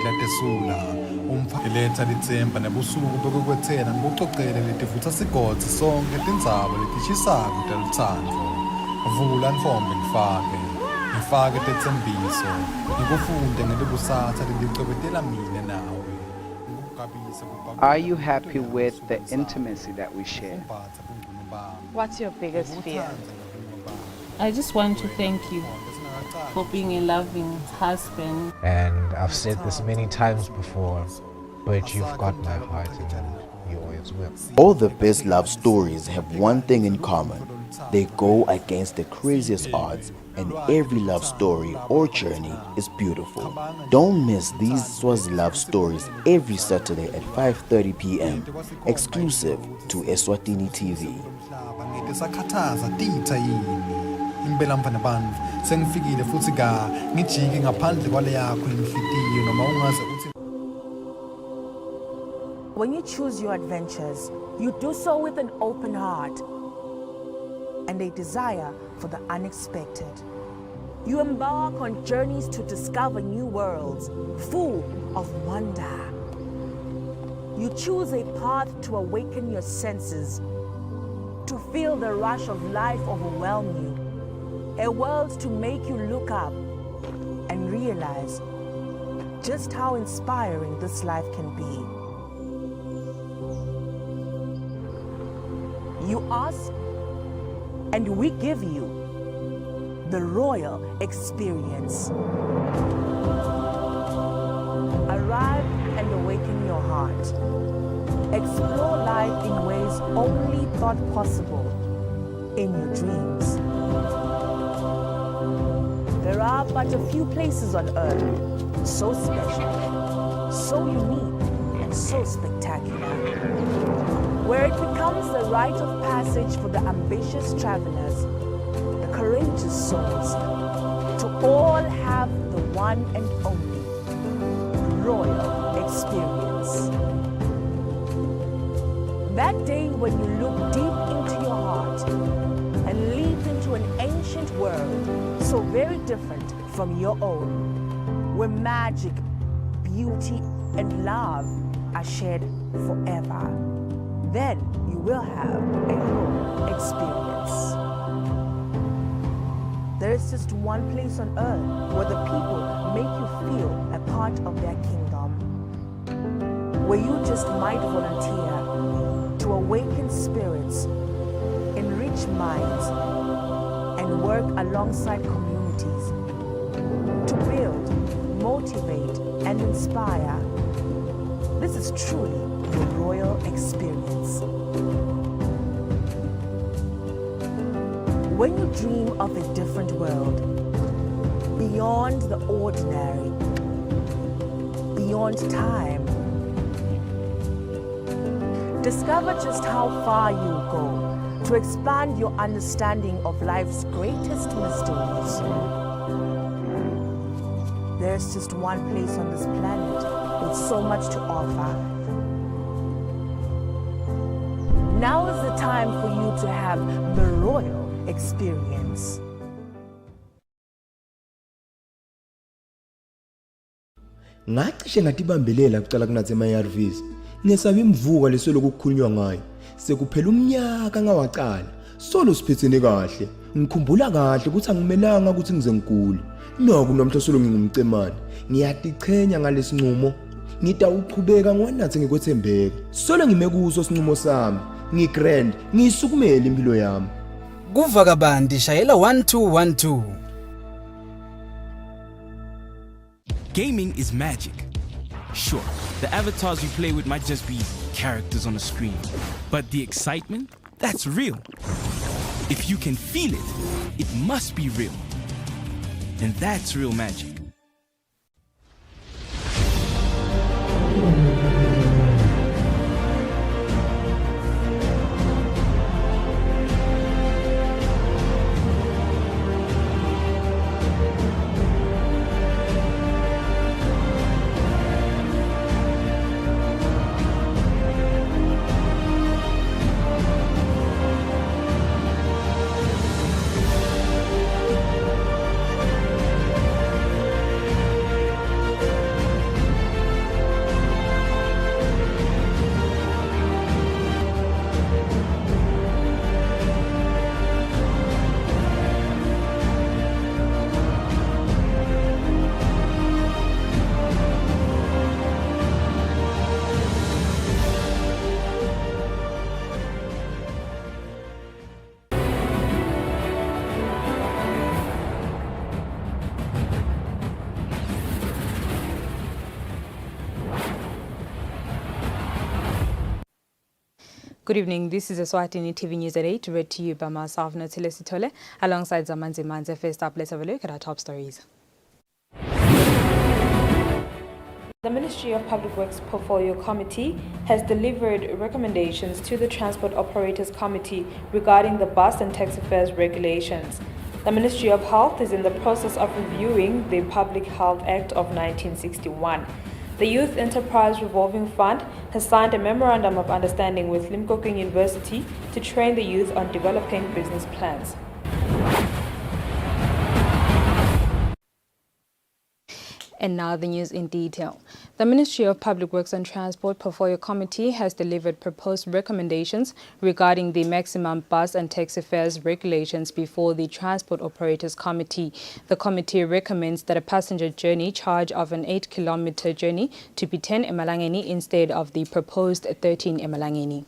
letesula umfaletha litsemba nebusuku bokukwethena ngikucocele letivutsa sigodzi sonke tindzaba letishisako telutsandvo vula ntfombi ngifake tetsembiso ngikufunde ngelikusatsa lelicobetela mine nawe. Are you happy with the intimacy that we share? What's your biggest fear? I just want to thank you for being a loving husband. And I've said this many times before, but you've got my heart and you always will. All the best love stories have one thing in common. They go against the craziest odds, and every love story or journey is beautiful. Don't miss these Swazi love stories every Saturday at 5:30 p.m. exclusive to Eswatini TV. Impela mfana bantfu sengifikile futhi ngijike ngaphandle kwale yakho inhlitiyo noma ungaze uthi. When you choose your adventures, you do so with an open heart and a desire for the unexpected. You embark on journeys to discover new worlds full of wonder. You choose a path to awaken your senses, to feel the rush of life overwhelm you. A world to make you look up and realize just how inspiring this life can be. You ask, and we give you the royal experience. Arrive and awaken your heart. Explore life in ways only thought possible in your dreams. There are but a few places on earth so special, so unique, and so spectacular, where it becomes the rite of passage for the ambitious travelers, the courageous souls, to all have the one and only royal experience. That day when you look deep into your heart and leap into an ancient world so very different from your own, where magic, beauty, and love are shared forever, then you will have a royal experience. There is just one place on earth where the people make you feel a part of their kingdom, where you just might volunteer to awaken spirits, enrich minds, and work alongside communities to build, motivate, and inspire. This is truly the royal experience. When you dream of a different world, beyond the ordinary, beyond time, discover just how far you'll go to expand your understanding of life's greatest mysteries. There's just one place on this planet with so much to offer. Now is the time for you to have the royal experience. Ngacishe ngatibambelela kucala kunathe ama-ARVs ngesaba imvuka lesoloko kukhulunywa ngayo sekuphela umnyaka ngawacala solo siphethene kahle ngikhumbula kahle ukuthi angimelanga ukuthi ngize ngigule noku nomhla solo ngingumcemane ngiyatichenya ngalesinqumo ngitawuqhubeka ngwanathe ngikwethembeka solo ngime kuso sinqumo sami ngigrand ngisukumela impilo yami kuva kabandi shayela 1212. Gaming is magic. Sure, the avatars you play with might just be characters on a screen, but the excitement, that's real. If you can feel it, it must be real. And that's real magic. Good evening, this is Eswatini TV News at 8, read to you by myself, Natile Sitole, alongside Zamanzi Manze. First up, let's have a look at our top stories. The Ministry of Public Works Portfolio Committee has delivered recommendations to the Transport Operators Committee regarding the bus and taxi fares regulations. The Ministry of Health is in the process of reviewing the Public Health Act of 1961. The Youth Enterprise Revolving Fund has signed a Memorandum of Understanding with Limpopo University to train the youth on developing business plans. And now the news in detail. The Ministry of Public Works and Transport Portfolio Committee has delivered proposed recommendations regarding the maximum bus and taxi fares regulations before the Transport Operators Committee. The committee recommends that a passenger journey charge of an 8-kilometer journey to be 10 emalangeni instead of the proposed 13 emalangeni.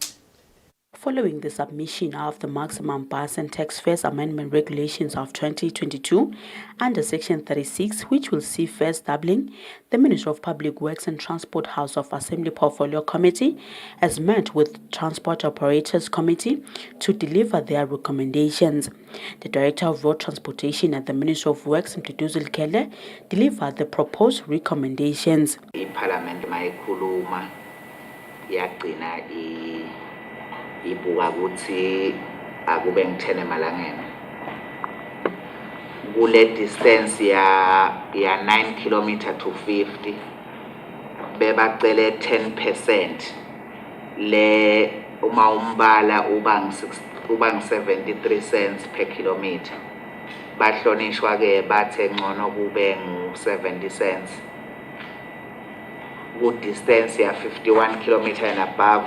Following the submission of the maximum bus and tax fares amendment regulations of 2022 under Section 36, which will see fares doubling, the Ministry of Public Works and Transport House of Assembly Portfolio Committee has met with Transport Operators Committee to deliver their recommendations. The Director of Road Transportation at the Ministry of Works, Mduduzi Kele, delivered the proposed recommendations. Ibuka ukuthi akube ngithene emalangeni kule distance ya 9 km to 50 bebacele 10% le uma umbala uba 73 cents per kilometer bahlonishwa ke bathe ngcono kube ngu 70 cents ku distance ya 51 km and above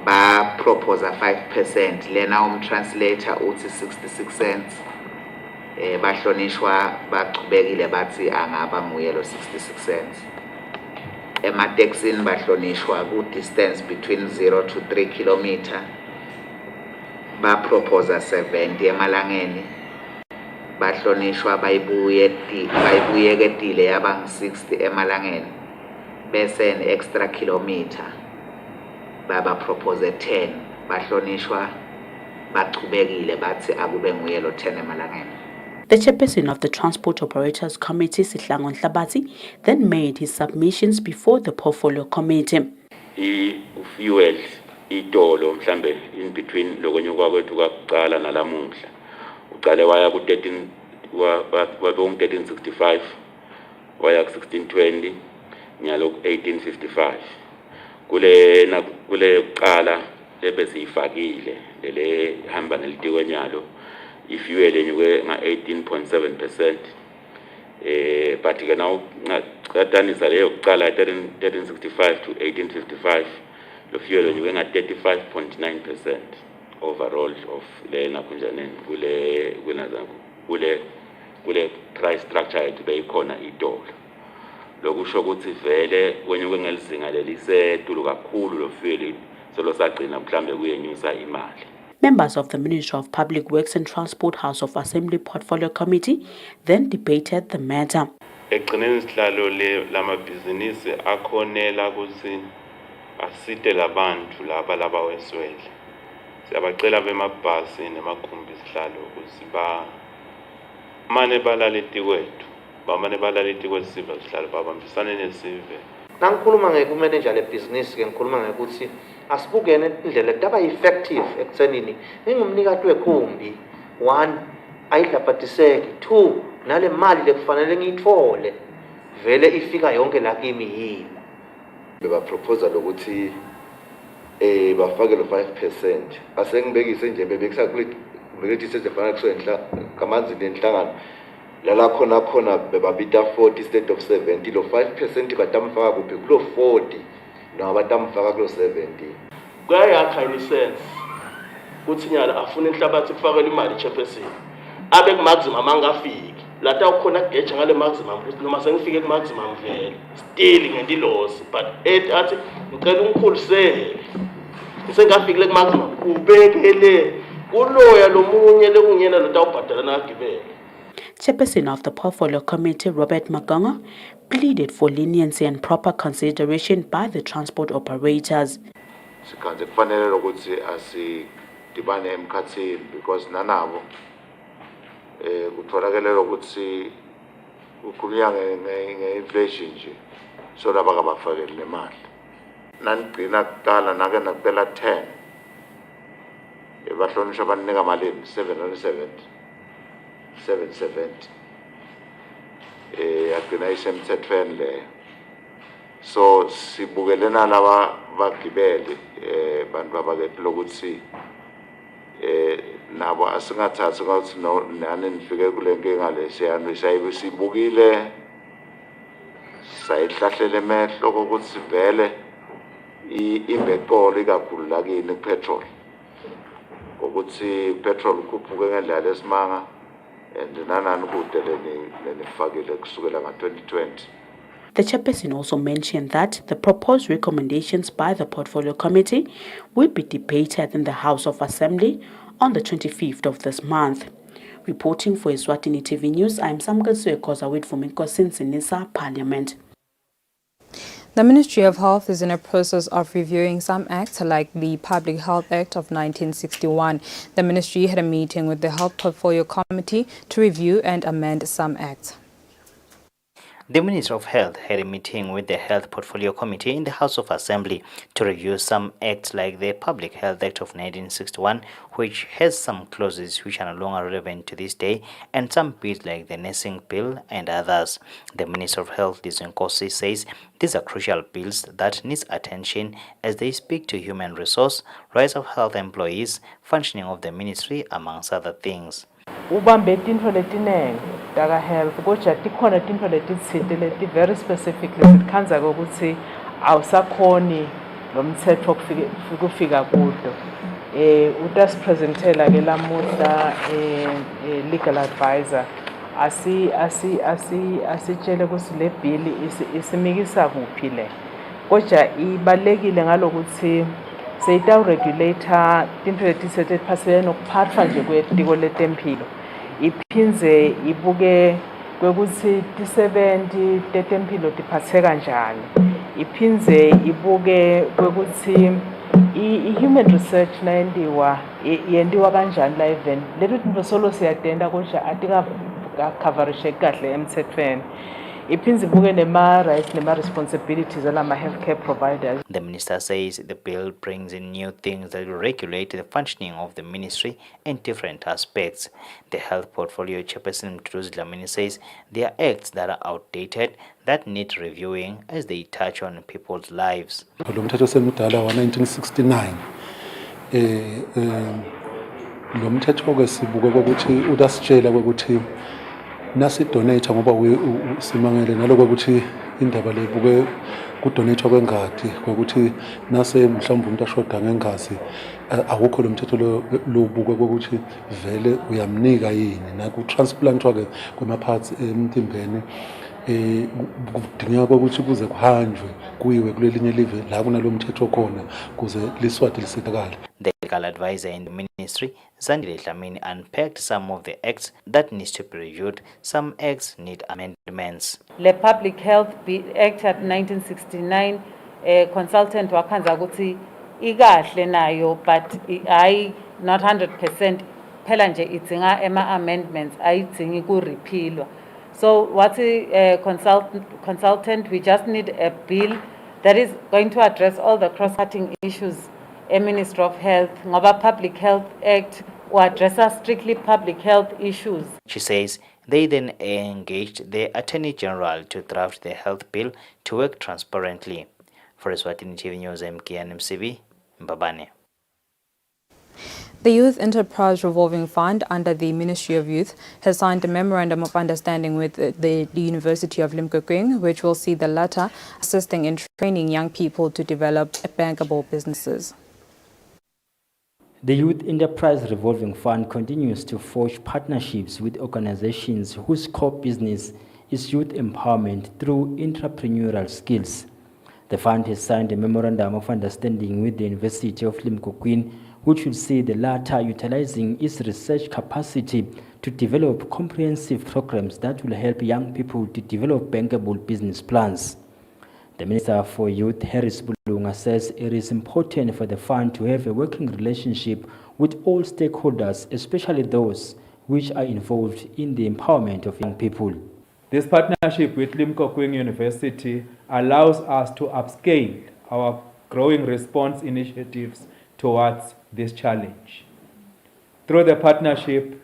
ba propose 5% lena translator uthi 66 cents bahlonishwa baqhubekile bathi angaba nguyelo 66 cents emateksini bahlonishwa ku distance between 0 to 3 km ba propose 70 emalangeni bahlonishwa bayibuyeketile yaba 60 emalangeni bese an extra kilometer baba propose 10 bahlonishwa baqhubekile bathi akube nguyelo 10 emalangeni. The chairperson of the Transport Operators Committee, Sihlango Nhlabati, then made his submissions before the Portfolio Committee. Fuel itolo mhlambe in between lokonyuka kwethu kwakuqala nalamuhla uqale waya ku 13 wa 1365 waya ku 1620 nyalo ku 1855 kule qala ebesiyifakile le hamba ngelitiko nyalo ifuel enyuke nga 18.7%. But ke now qatanisa leyo kuqala 1365 to 1855 lo fuel enyuke nga 35.9% overall of lena kunjaneni kule price structure yethu beyikhona itolo. Lokusho ukuthi vele kwenyuke ngelizinga lelisetulu kakhulu lo fuel solo sagcina mhlambe kuyenyusa imali. Members of the Ministry of Public Works and Transport House of Assembly Portfolio Committee then debated the matter. Ekugcineni sihlalo lamabhizinisi akhonela ukuthi asite labantu laba labaweswele. Siyabacela bemabhasi nemakhumbi sihlalo ukuthi mane balaleti kwethu bamane balaleti kwesive sihlalo babambisane nesive. Nangikhuluma ngekumanage le business ke ngikhuluma ngekuthi asibukene indlela ekutaba effective ekutsenini ngingumnikati wekhumbi 1 ayidlapatiseke 2 nale mali lekufanele ngiyithole vele ifika yonke la kimi yini beba proposal ukuthi bafake lo 5% asengibekise nje bebekisa kuleti sezefana kusenhla kamanzi nenhlangano lala khona bebabita 40 instead of 70 lo 5% batamfaka kuphi kulo 40 no batamfaka kulo 70 kuyakha sense kuthi nyala afuna inhlabathi kufakela imali chairperson abe ku maximum angafiki lata ukhona geje ngale maximum ukuthi noma sengifike ku maximum vele still ngenti loss but athi ngicela ungikhulisele sengafikile ku maximum ubekele kuloya lomunye lekungena lotawubhadala nagibele. Chairperson of the Portfolio Committee, Robert Magonga, pleaded for leniency and proper consideration by the transport operators. sikhanze kufanele ukuthi asidibane emkhathini because nanabo kutholakele ukuthi ukukhulunywa nge-inflation nje so laba kabafakeli nemali nanigcina kuqala nake nakuphela 10 bahlonishwa banika malini 770 yagcina isemthethweni leyo so sibukelena laba bagibeli bantu abakethi lokuthi nabo asingathathi ukuthi nani nifike kule nkinga le siyibukile sayihlahlela emehlo kokuthi vele imbeqolo ikakhulu lakini petrol ukuthi petrol ukhuphuke ngendlela esimanga and nanani kude lenifakile kusukela nga-2020. The chairperson also mentioned that the proposed recommendations by the Portfolio Committee will be debated in the House of Assembly on the 25th of this month. Reporting for Eswatini TV News, I'm Samka Suekoza with Fuminkosin Sinisa Parliament. The Ministry of Health is in a process of reviewing some acts like the Public Health Act of 1961. The ministry had a meeting with the Health Portfolio Committee to review and amend some acts. The Minister of Health had a meeting with the Health Portfolio Committee in the House of Assembly to review some acts like the Public Health Act of 1961, which has some clauses which are no longer relevant to this day, and some bills like the Nursing Bill and others. The Minister of Health, Nkosi, says these are crucial bills that need attention as they speak to human resource, rights of health employees, functioning of the ministry, amongst other things. Ubambe tintfo letinengi taka health kodwa tikhona tintfo letitsite leti very specifically zikhanza ukuthi awusakhoni lo mthetho kufika kudo. Utasipresentela ke lamuhla legal advisor asitshele ukuthi le bill isimikisa kuphi le. Kodwa ibalekile ngalokuthi seyitawuregulator tintfo letisephatselene nokuphathwa nje kwetiko letempilo iphindze ibuke kwekuthi tisebenti tetempilo tiphatheka kanjani iphindze ibuke kwekuthi i-human research yendiwa kanjani la even leto tintfo solo siyatenda kodwa atikakhavarisheki kahle emthethweni. The minister says the bill brings in new things that will regulate the functioning of the ministry in different aspects. The Health Portfolio Chairperson Dlamini says there are acts that are outdated that need reviewing as they touch on people's lives. Lo mthetho semdala wa 1969 lo mthetho ke sibuke ukuthi utasitshela ukuthi nasi donate ngoba simangele naloko ukuthi indaba lebuke kudonate kwengadi ukuthi nase mhlawumbe umuntu ashoda ngengazi awukho lo mthetho lo buke ukuthi vele uyamnika yini na ku transplantwa ke kwemaphathi emtimbeni kudingeka ukuthi kuze kuhanjwe kuyiwe kulelinye live la kunalo mthetho khona kuze liswati lisekakala. The legal advisor in the ministry, Zandile Dlamini, unpacked some of the acts that needs to be reviewed. Some acts need amendments. The Public Health Act of 1969, consultant wakhanza ukuthi ikahle nayo, but I not 100%. Phela nje idzinga amendments ayidzingi kurepealwa. So what's a consultant? We just need a bill that is going to address all the cross-cutting issues. A Minister of Health, ngoba Public Health Act will address strictly public health issues. She says they then engaged the Attorney General to draft the health bill to work transparently. For Eswatini TV News, MKNMCB, Mbabane. The Youth Enterprise Revolving Fund under the Ministry of Youth has signed a memorandum of understanding with the University of Limpopo, which will see the latter assisting in training young people to develop bankable businesses. The Youth Enterprise Revolving Fund continues to forge partnerships with organizations whose core business is youth empowerment through entrepreneurial skills. The fund has signed a memorandum of understanding with the University of Limpopo, which will see the latter utilizing its research capacity to develop comprehensive programs that will help young people to develop bankable business plans. The Minister for Youth, Harris Bulunga, says it is important for the fund to have a working relationship with all stakeholders, especially those which are involved in the empowerment of young people. This partnership with Limpopo University allows us to upscale our growing response initiatives towards this challenge. Through the partnership,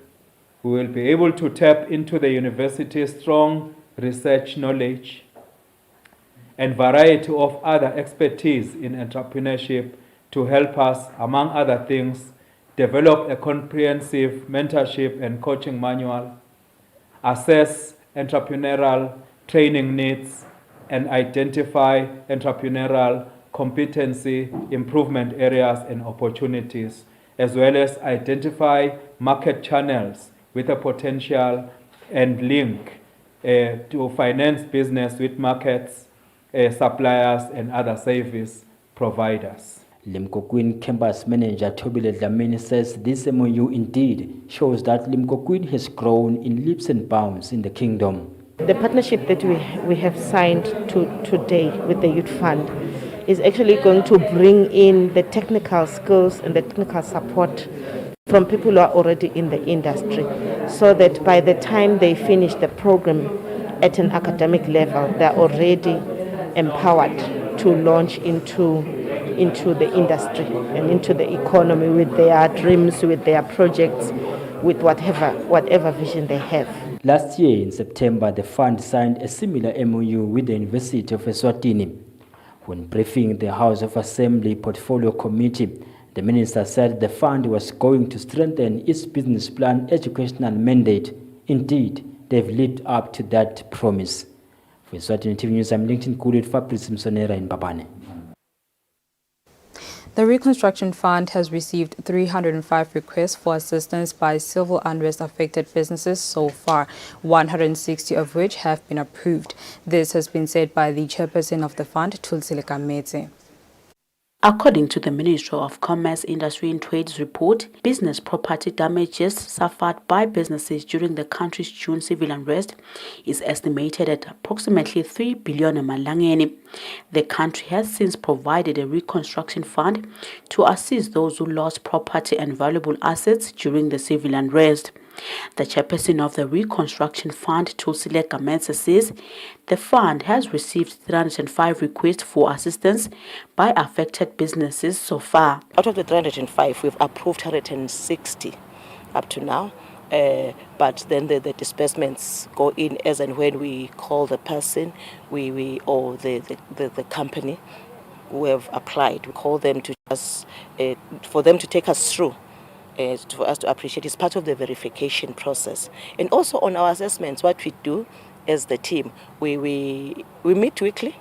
we will be able to tap into the university's strong research knowledge and variety of other expertise in entrepreneurship to help us, among other things, develop a comprehensive mentorship and coaching manual, assess entrepreneurial training needs, and identify entrepreneurial competency improvement areas and opportunities, as well as identify market channels with a potential and link to finance business with markets, suppliers, and other service providers. Limpopo Campus Manager Tobile Dlamini says this MOU indeed shows that Limpopo has grown in leaps and bounds in the kingdom. The partnership that we have signed today with the Youth Fund is actually going to bring in the technical skills and the technical support from people who are already in the industry, so that by the time they finish the program at an academic level, they're already empowered to launch into the industry and into the economy with their dreams, with their projects, with whatever vision they have. Last year in September, the fund signed a similar MOU with the University of Eswatini. When briefing the House of Assembly Portfolio Committee, the minister said the fund was going to strengthen its business plan educational mandate. Indeed, they've lived up to that promise. For Eswatini TV News, I'm LinkedIn Kulit Fabrice Msonera in Babane. The Reconstruction Fund has received 305 requests for assistance by civil unrest affected businesses so far, 160 of which have been approved. This has been said by the chairperson of the fund, Tulsile Kamete. According to the Ministry of Commerce, Industry and Trade's report, business property damages suffered by businesses during the country's June civil unrest is estimated at approximately 3 billion malangeni. The country has since provided a reconstruction fund to assist those who lost property and valuable assets during the civil unrest. The chairperson of the Reconstruction Fund, Tulsile Kametse, says the fund has received 305 requests for assistance by affected businesses so far. Out of the 305, we've approved 160 up to now, but then the disbursements go in as and when we call the person or the company who have applied. We call them to us for them to take us through. For us to appreciate, it's part of the verification process. And also on our assessments, what we do as the team, we meet weekly,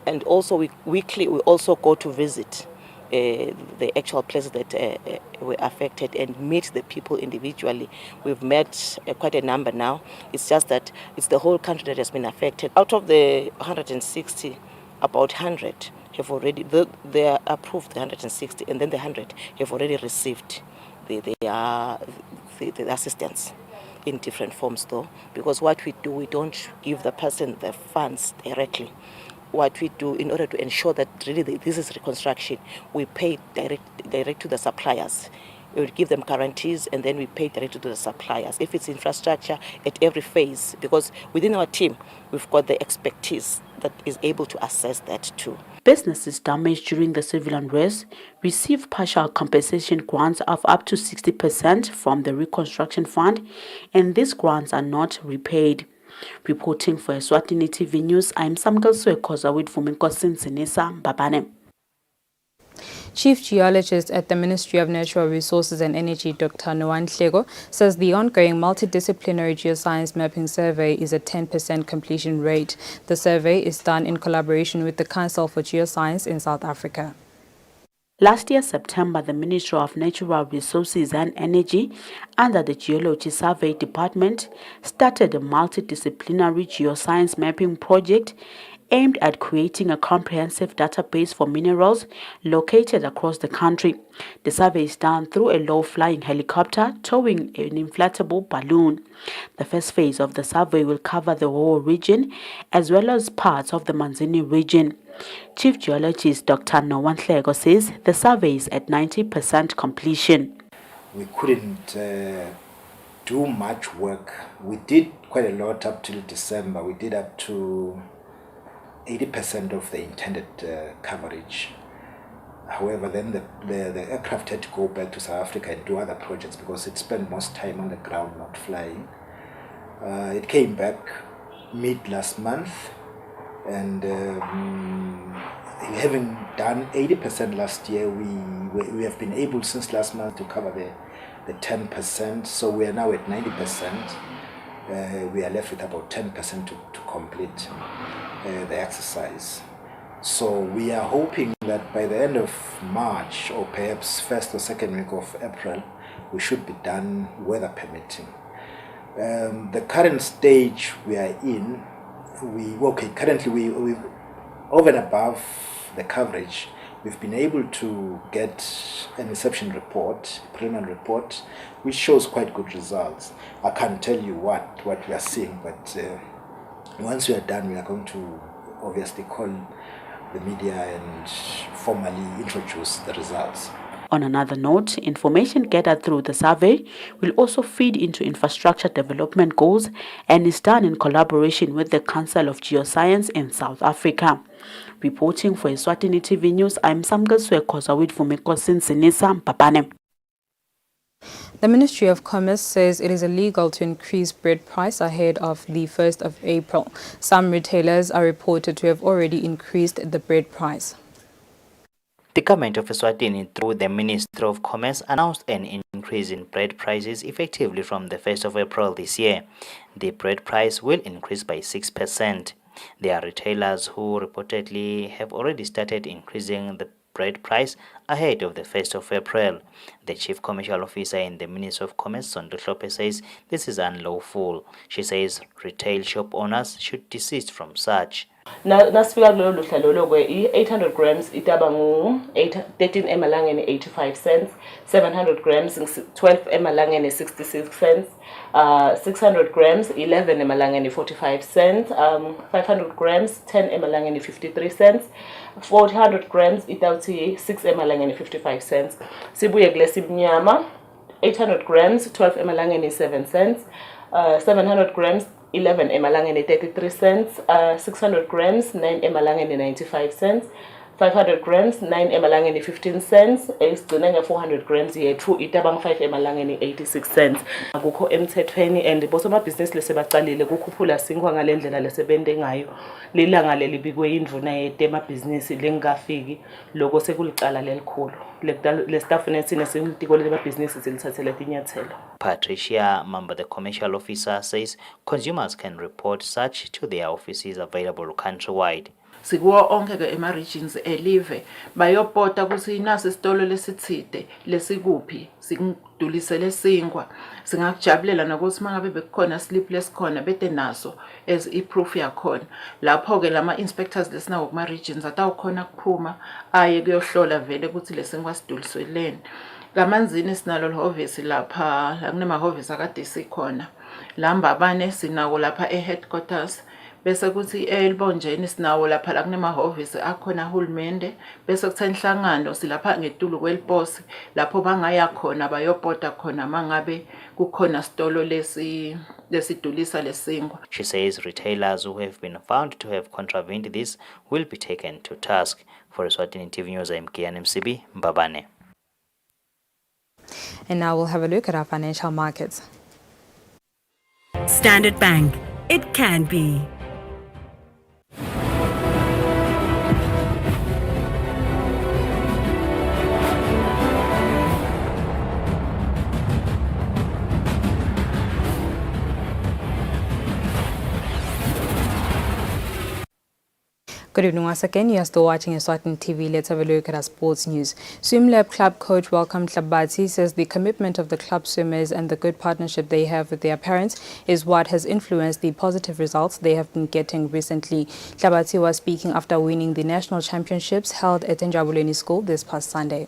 and also we also go to visit the actual places that were affected and meet the people individually. We've met quite a number now. It's just that it's the whole country that has been affected. Out of the 160, about 100 have already, they are approved, the 160, and then the 100 have already received the assistance in different forms, though, because what we do, we don't give the person the funds directly. What we do in order to ensure that really this is reconstruction, we pay direct to the suppliers. We would give them guarantees and then we pay directly to the suppliers. If it's infrastructure, at every phase, because within our team, we've got the expertise that is able to assess that too. Businesses damaged during the civil unrest receive partial compensation grants of up to 60% from the Reconstruction Fund, and these grants are not repaid. Reporting for Eswatini TV News, I'm Samkel Swekoza with Fuminkosin Sinisa Babane. Chief Geologist at the Ministry of Natural Resources and Energy, Dr. Noan Hlego, says the ongoing multidisciplinary geoscience mapping survey is a 10% completion rate. The survey is done in collaboration with the Council for Geoscience in South Africa. Last year, September, the Ministry of Natural Resources and Energy, under the Geology Survey Department, started a multidisciplinary geoscience mapping project aimed at creating a comprehensive database for minerals located across the country. The survey is done through a low-flying helicopter towing an inflatable balloon. The first phase of the survey will cover the whole region as well as parts of the Manzini region. Chief Geologist Dr. Nowandlego says the survey is at 90% completion. We couldn't do much work. We did quite a lot up till December. We did up to 80% of the intended coverage. However, then the aircraft had to go back to South Africa and do other projects because it spent most time on the ground, not flying. It came back mid last month, and having done 80% last year, we have been able since last month to cover the 10%, so we are now at 90%. We are left with about 10% to complete the exercise. So we are hoping that by the end of March, or perhaps first or second week of April, we should be done, weather permitting. The current stage we are in, currently we over and above the coverage, we've been able to get an inception report, preliminary report, which shows quite good results. I can't tell you what we are seeing, but once we are done, we are going to obviously call the media and formally introduce the results. On another note, information gathered through the survey will also feed into infrastructure development goals and is done in collaboration with the Council of Geoscience in South Africa. Reporting for Eswatini TV News, I'm Samgaswe Kosa with Fumekosin Sinisa Mpapane. The Ministry of Commerce says it is illegal to increase bread price ahead of the 1st of April. Some retailers are reported to have already increased the bread price. The government of Eswatini, through the Ministry of Commerce, announced an increase in bread prices effectively from the 1st of April this year. The bread price will increase by 6%. There are retailers who reportedly have already started increasing the bread price ahead of the 1st of April. The Chief Commercial Officer in the Ministry of Commerce, Sondo Hlope, says this is unlawful. She says retail shop owners should desist from such. Nasifika kulolu hlelo kwe 800 grams itaba ngu 13 emalangeni 85 cents, 700 grams 12 emalangeni 66 cents, 600 grams 11 emalangeni 45 cents, 500 grams 10 emalangeni 53 cents, 400 grams itawuthi 6 emalangeni 55 cents. Sibuye kulesi mnyama 800 grams 12 emalangeni 7 cents, 700 grams 11 emalangeni 33 cents, 600 grams 9 emalangeni 95 cents, 500 grams 9 emalangeni 15 cents, esigcina nge 400 grams yethu itabang 5 emalangeni 86 cents. Akukho emthethweni and bosomabhizinisi lesebaqalile kukhuphula sinkwa ngalendlela lesebende ngayo. Lilanga lelibikwe indvuna yemabhizinisi lengafiki lokho sekulicala lelikhulu. Lestafunensi nesilitiko lebhizinisi silithathele tinyathelo. Patricia Mamba, the commercial officer, says consumers can report such to their offices available countrywide. Sikuwa onke ke ema-regions elive bayopota kuthi inasi isitolo lesithide lesikuphi singidulisele sinkwa singakujabulela nokuthi mangabe bekukhona sleepless khona bete naso as i-proof yakhona lapho ke lama inspectors lesinawo kuma regions atawukhona kuphuma aye kuyohlola vele ukuthi lesinkwa siduliseleni. Kamanzini sinalo lehovisi lapha la kunemahhovisi akade sikhona lamba abane sinawo lapha e-headquarters bese kuthi elibonjeni sinawo lapha la kunemahhovisi akhona uhulumende bese kuthi enhlangano silapha ngetulu kweliposi lapho bangaya khona bayopota khona mangabe kukhona sitolo lesidulisa lesinkwa. She says retailers who have been found to have contravened this will be taken to task. For Eswatini TV News, I'm Kian MCB Mbabane. And now we'll have a look at our financial markets. Standard Bank. It can be. Good evening once again. You are still watching Eswatini TV. Let's have a look at our sports news. SwimLab club coach Welcome Tlabati says the commitment of the club swimmers and the good partnership they have with their parents is what has influenced the positive results they have been getting recently. Tlabati was speaking after winning the national championships held at Njabuleni School this past Sunday.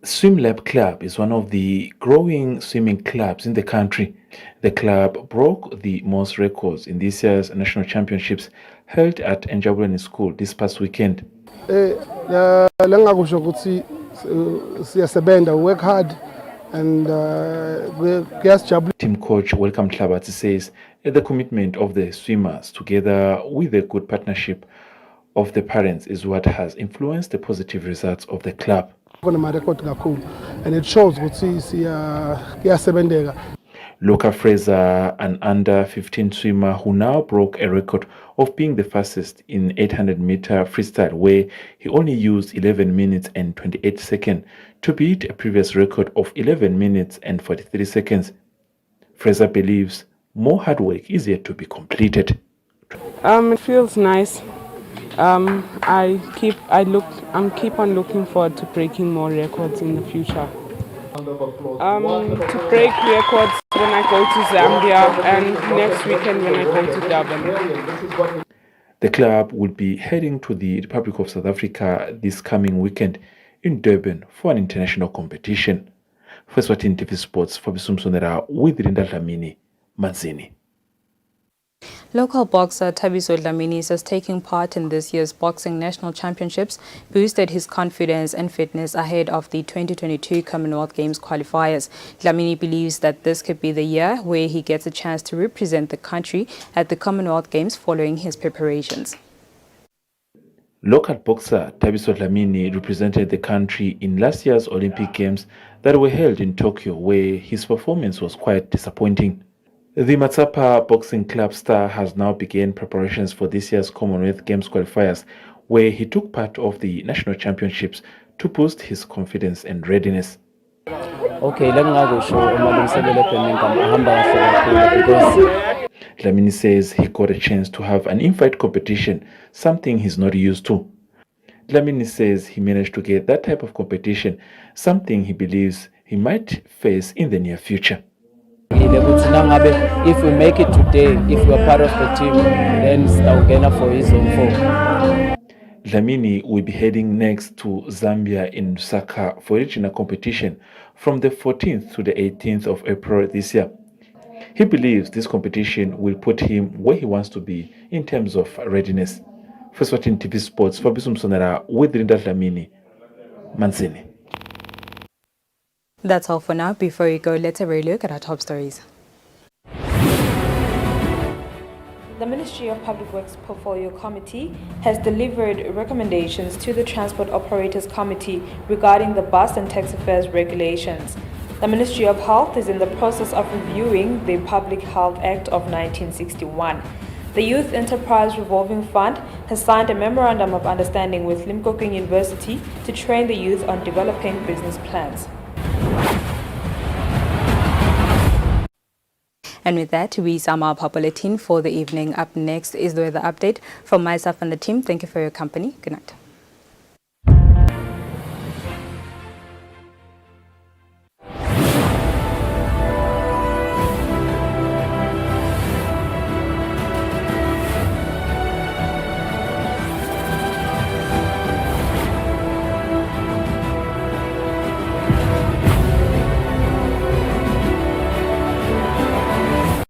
SwimLab Club is one of the growing swimming clubs in the country. The club broke the most records in this year's national championships held at Njabuleni School this past weekend. Work hard and Team coach Welcome Tlabati says the commitment of the swimmers together with the good partnership of the parents is what has influenced the positive results of the club. And it shows Luca Fraser, an under-15 swimmer who now broke a record of being the fastest in 800-meter freestyle, where he only used 11 minutes and 28 seconds to beat a previous record of 11 minutes and 43 seconds. Fraser believes more hard work is yet to be completed. It feels nice. I'm keep on looking forward to breaking more records in the future. To break records when I go to Zambia and next weekend when I go to Durban. The club will be heading to the Republic of South Africa this coming weekend in Durban for an international competition. For Eswatini TV Sports, Fabiso Msonera with Linda Dlamini, Manzini. Local boxer Thabiso Dlamini says taking part in this year's Boxing National Championships boosted his confidence and fitness ahead of the 2022 Commonwealth Games qualifiers. Dlamini believes that this could be the year where he gets a chance to represent the country at the Commonwealth Games following his preparations. Local boxer Thabiso Dlamini represented the country in last year's Olympic Games that were held in Tokyo, where his performance was quite disappointing. The Matsapa Boxing Club star has now begun preparations for this year's Commonwealth Games qualifiers, where he took part of the national championships to boost his confidence and readiness. Okay, let me go show because Dlamini says he got a chance to have an in-fight competition, something he's not used to. Dlamini says he managed to get that type of competition, something he believes he might face in the near future. If we make it today, if we are part of the team, then Staugena for his own form. Dlamini will be heading next to Zambia in Lusaka for regional competition from the 14th to the 18th of April this year. He believes this competition will put him where he wants to be in terms of readiness. For Eswatini TV Sports, Fabiso Msonera with Linda Dlamini, Manzini. That's all for now. Before we go, let's have a look at our top stories. The Ministry of Public Works Portfolio Committee has delivered recommendations to the Transport Operators Committee regarding the bus and taxi fares regulations. The Ministry of Health is in the process of reviewing the Public Health Act of 1961. The Youth Enterprise Revolving Fund has signed a Memorandum of Understanding with Limpopo University to train the youth on developing business plans. And with that, we sum up our bulletin for the evening. Up next is the weather update from myself and the team. Thank you for your company. Good night.